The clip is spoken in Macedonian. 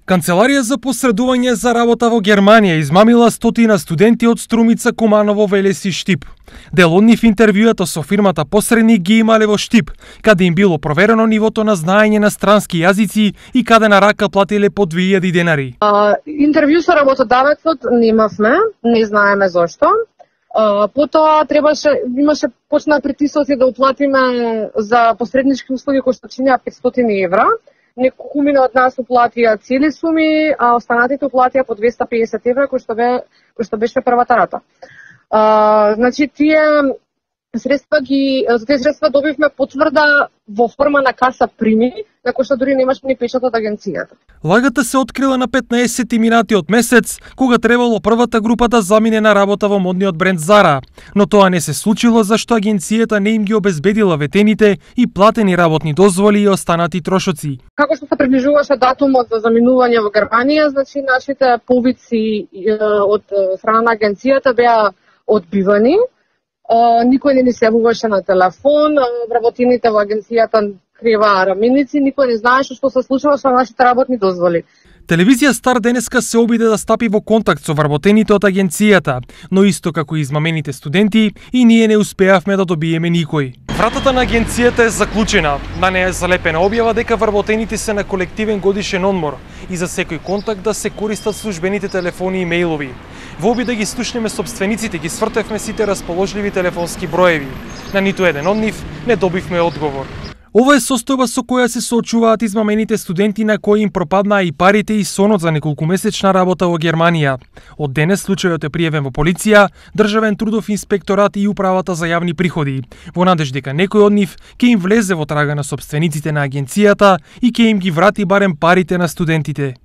Канцеларија за посредување за работа во Германија измамила стотина студенти од Струмица, Куманово, Велес и Штип. Дел од нив интервјуата со фирмата посредник ги имале во Штип, каде им било проверено нивото на знаење на странски јазици и каде на рака платиле по 2000 денари. Интервју со работодавецот немавме, не знаеме зошто. Потоа имаше почна притисоци да уплатиме за посреднички услуги кои што чинеа 500 евра. Неколкумина од нас уплатија цели суми, а останатите уплатија по 250 евра, кој што беше првата рата. Значи, за тие средства добивме потврда во форма на каса прими, на кој што дури немаше ни печат од агенцијата. Лагата се открила на 15 минати од месец, кога требало првата група да замине на работа во модниот бренд Zara, но тоа не се случило зашто агенцијата не им ги обезбедила ветените и платени работни дозволи и останати трошоци. Како што се приближуваше датумот за заминување во Германија, значи нашите повици од страна на агенцијата беа одбивани. Никој не ни се јавуваше на телефон, вработените во агенцијата криваа раменици, никој не знаеше што се случува со нашите работни дозволи. Телевизија Стар денеска се обиде да стапи во контакт со вработените од агенцијата, но исто како и измамените студенти, и ние не успеавме да добиеме никој. Вратата на агенцијата е заклучена. На неја е залепена објава дека вработените се на колективен годишен одмор и за секој контакт да се користат службените телефони и мејлови. Во обид да ги слушнеме сопствениците, ги свртевме сите расположливи телефонски броеви. На ниту еден од нив не добивме одговор. Ова е состојба со која се соочуваат измамените студенти на кои им пропаднаа и парите и сонот за неколкумесечна работа во Германија. Од денес случајот е пријавен во полиција, Државен трудов инспекторат и управата за јавни приходи, во надеж дека некој од нив ќе им влезе во трага на сопствениците на агенцијата и ќе им ги врати барем парите на студентите.